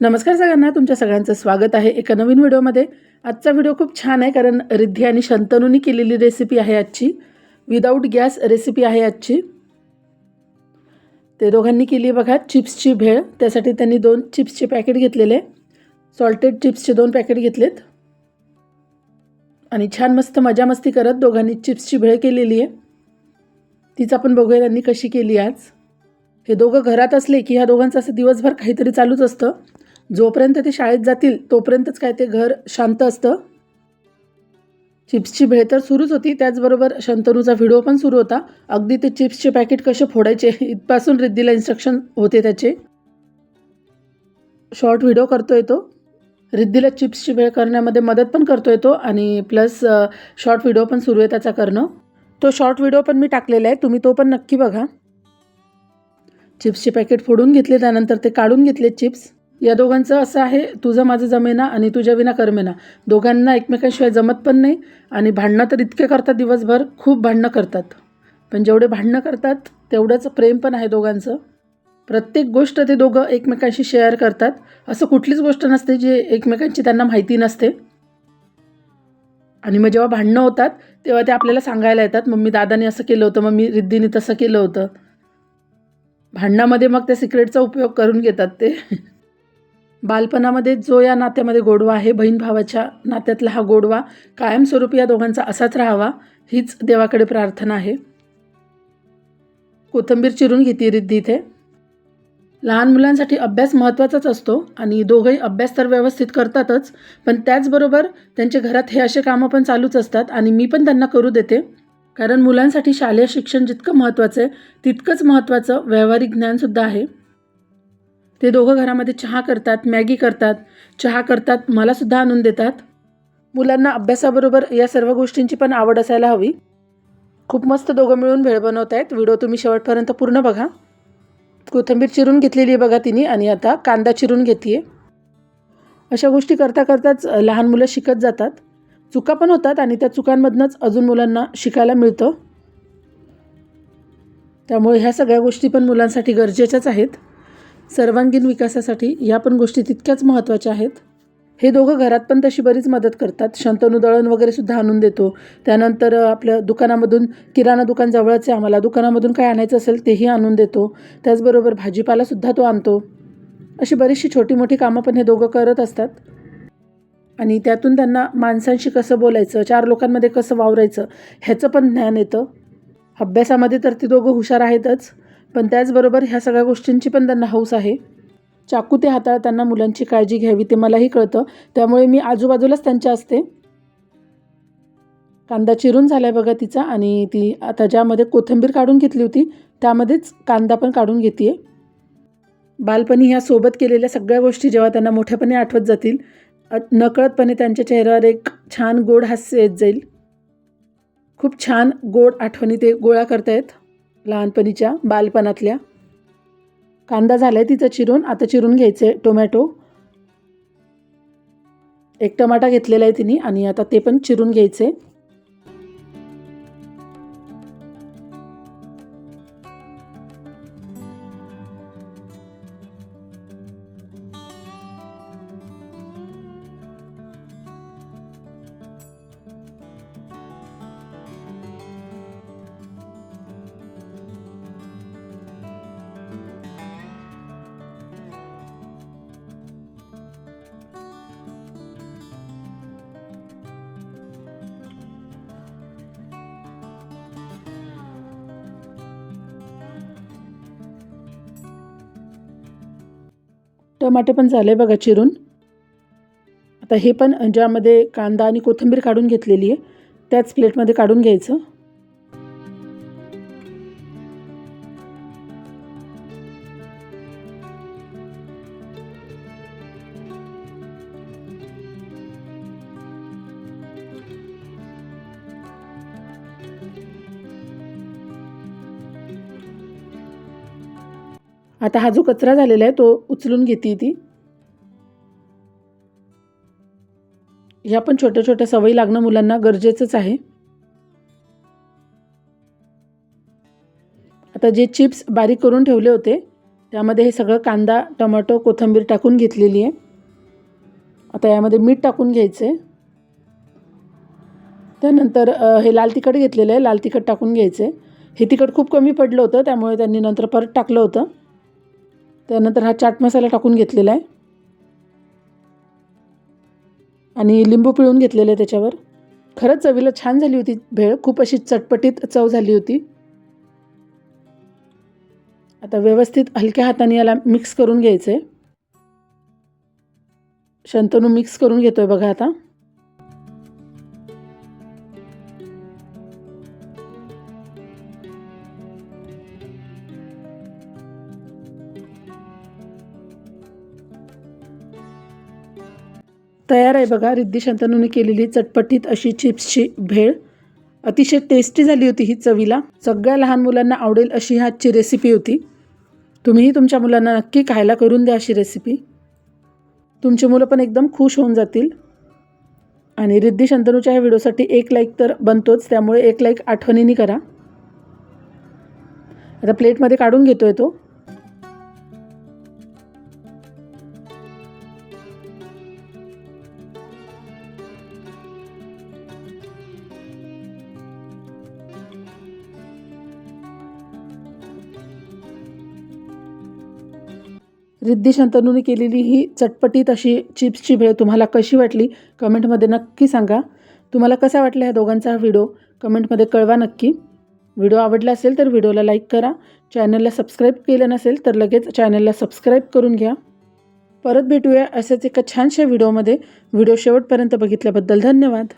नमस्कार सगळ्यांना, तुमच्या सगळ्यांचं स्वागत आहे एका नवीन व्हिडिओमध्ये। आजचा व्हिडिओ खूप छान आहे कारण रिद्धी आणि शंतनूनी केलेली रेसिपी आहे आजची। विदाऊट गॅस रेसिपी आहे आजची। ते दोघांनी केली बघा चिप्सची भेळ। त्यासाठी त्यांनी 2 चिप्सचे पॅकेट घेतलेले, सॉल्टेड चिप्सचे 2 पॅकेट घेतलेत आणि छान मस्त मजा मस्ती करत दोघांनी चिप्सची भेळ केलेली आहे। तीच आपण बघूया त्यांनी कशी केली आज। हे दोघं घरात असले की ह्या दोघांचं असं दिवसभर काहीतरी चालूच असतं। जोपर्यंत ते शाळेत जातील तोपर्यंतच काय ते घर शांत असतं। चिप्सची भेळ तर सुरूच होती, त्याचबरोबर शंतनूचा व्हिडिओ पण सुरू होता। अगदी ते चिप्सचे पॅकेट कसे फोडायचे इथपासून रिद्धीला इन्स्ट्रक्शन होते त्याचे। शॉर्ट व्हिडिओ करतोय तो, रिद्धीला चिप्सची भेळ करण्यामध्ये मदत पण करतोय तो आणि प्लस शॉर्ट व्हिडिओ पण सुरू आहे त्याचा करणं। तो शॉर्ट व्हिडिओ पण मी टाकलेला आहे, तुम्ही तो पण नक्की बघा। चिप्सचे पॅकेट फोडून घेतले, त्यानंतर ते काढून घेतले चिप्स। या दोघांचं असं आहे, तुझं माझं जमेना आणि तुझ्या विना करमेना। दोघांना एकमेकांशिवाय जमत पण नाही आणि भांडणं तर इतके करतात दिवसभर, खूप भांडणं करतात। पण जेवढे भांडणं करतात तेवढंच प्रेम पण आहे दोघांचं। प्रत्येक गोष्ट ते दोघं एकमेकांशी शेअर करतात। असं कुठलीच गोष्ट नसते जे एकमेकांची त्यांना माहिती नसते। आणि मग जेव्हा भांडणं होतात तेव्हा ते आपल्याला सांगायला येतात, मम्मी दादाने असं केलं होतं, मम्मी रिद्धीने तसं केलं होतं। भांडणामध्ये मग त्या सिक्रेटचा उपयोग करून घेतात ते। बालपणामध्ये जो या नात्यामध्ये गोडवा आहे, बहीण भावाच्या नात्यातला हा गोडवा कायमस्वरूपी या दोघांचा असाच राहावा, हीच देवाकडे प्रार्थना आहे। कोथिंबीर चिरून घेते रिद्धी इथे। लहान मुलांसाठी अभ्यास महत्त्वाचाच असतो आणि दोघंही अभ्यास तर व्यवस्थित करतातच, पण त्याचबरोबर त्यांच्या घरात हे असे कामं पण चालूच असतात आणि मी पण त्यांना करू देते। कारण मुलांसाठी शालेय शिक्षण जितकं महत्त्वाचं आहे तितकंच महत्त्वाचं व्यावहारिक ज्ञानसुद्धा आहे। ते दोघं घरामध्ये चहा करतात, मॅगी करतात, चहा करतात, मलासुद्धा आणून देतात। मुलांना अभ्यासाबरोबर या सर्व गोष्टींची पण आवड असायला हवी। खूप मस्त दोघं मिळून भेळ बनवत आहेत। व्हिडिओ तुम्ही शेवटपर्यंत पूर्ण बघा। कोथिंबीर चिरून घेतलेली आहे बघा तिने आणि आता कांदा चिरून घेते आहे। अशा गोष्टी करता करताच लहान मुलं शिकत जातात, चुका पण होतात आणि त्या चुकांमधनंच अजून मुलांना शिकायला मिळतं। त्यामुळे ह्या सगळ्या गोष्टी पण मुलांसाठी गरजेच्याच आहेत। सर्वांगीण विकासासाठी ह्या पण गोष्टी तितक्याच महत्त्वाच्या आहेत। हे दोघं घरात पण तशी बरीच मदत करतात। शंतनू दळण वगैरे सुद्धा आणून देतो। त्यानंतर आपल्या दुकानामधून, किराणा दुकान जवळच आहे आम्हाला, दुकानामधून काय आणायचं असेल तेही आणून देतो। त्याचबरोबर भाजीपालासुद्धा तो आणतो। अशी बरीचशी छोटी मोठी कामं पण हे दोघं करत असतात आणि त्यातून त्यांना माणसांशी कसं बोलायचं, 4 लोकांमध्ये कसं वावरायचं ह्याचं पण ज्ञान येतं। अभ्यासामध्ये तर ती दोघं हुशार आहेतच, पण त्याचबरोबर ह्या सगळ्या गोष्टींची पण त्यांना हौस आहे। चाकू ते हाताळताना मुलांची काळजी घ्यावी ते मलाही कळतं, त्यामुळे मी आजूबाजूलाच त्यांच्या असते। कांदा चिरून झालाय बघा तिचा आणि ती आता ज्यामध्ये कोथिंबीर काढून घेतली होती त्यामध्येच कांदा पण काढून घेते। बालपणी ह्या सोबत केलेल्या सगळ्या गोष्टी जेव्हा त्यांना मोठ्यापणी आठवत जातील, नकळतपणे त्यांच्या चेहऱ्यावर एक छान गोड हास्य येत जाईल। खूप छान गोड आठवणी ते गोळा करतायत लहानपणीच्या, बालपणातल्या। कांदा झालाय तिचा चिरून, आता चिरून घ्यायचे टोमॅटो। 1 टमाटा घेतलेला आहे तिने आणि आता ते पण चिरून घ्यायचे। टमाटे पण झाले बघा चिरून। आता हे पण ज्यामध्ये कांदा आणि कोथिंबीर काढून घेतलेली आहे त्याच प्लेटमध्ये काढून घ्यायचं। आता हा जो कचरा झालेला आहे तो उचलून घेते ती। ह्या पण छोट्या छोट्या सवयी लागणं मुलांना गरजेचंच आहे। आता जे चिप्स बारीक करून ठेवले होते त्यामध्ये हे सगळं कांदा, टोमॅटो, कोथिंबीर टाकून घेतलेली आहे. आता यामध्ये मीठ टाकून घ्यायचं आहे. त्यानंतर हे लाल तिखट घेतलेलं आहे, लाल तिखट टाकून घ्यायचं आहे. हे तिखट खूप कमी पडलं होतं, त्यामुळे त्यांनी नंतर परत टाकलं होतं. त्यानंतर हा चाट मसाला टाकून घेतलेला आहे आणि लिंबू पिळून घेतलेलं आहे त्याच्यावर. खरंच चवीला छान झाली होती भेळ, खूप अशी चटपटीत चव झाली होती. आता व्यवस्थित हलक्या हाताने याला मिक्स करून घ्यायचं आहे. शंतनू मिक्स करून घेतोय बघा आता. तयार आहे बघा रिद्धी शंतनूने केलेली चटपटीत अशी चिप्सची भेळ. अतिशय टेस्टी झाली होती ही चवीला. सगळ्या लहान मुलांना आवडेल अशी आजची रेसिपी होती. तुम्हीही तुमच्या मुलांना नक्की खायला करून द्या अशी रेसिपी. तुमची मुलं पण एकदम खुश होऊन जातील. आणि रिद्धी शंतनूच्या ह्या व्हिडिओसाठी 1 लाईक तर बनतोच, त्यामुळे 1 लाईक आठवणीने करा. आता प्लेटमध्ये काढून घेतोय तो. रिद्धी शंतनूने केलेली ही चटपटीत अशी चिप्सची भेळ तुम्हाला कशी वाटली कमेंटमध्ये नक्की सांगा. तुम्हाला कसा वाटला ह्या दोघांचा व्हिडिओ कमेंटमध्ये कळवा नक्की. व्हिडिओ आवडला असेल तर व्हिडिओला लाईक करा. चॅनलला सबस्क्राईब केलं नसेल तर लगेच चॅनलला सबस्क्राईब करून घ्या. परत भेटूया अशाच एका छानशा व्हिडिओमध्ये. व्हिडिओ शेवटपर्यंत बघितल्याबद्दल धन्यवाद.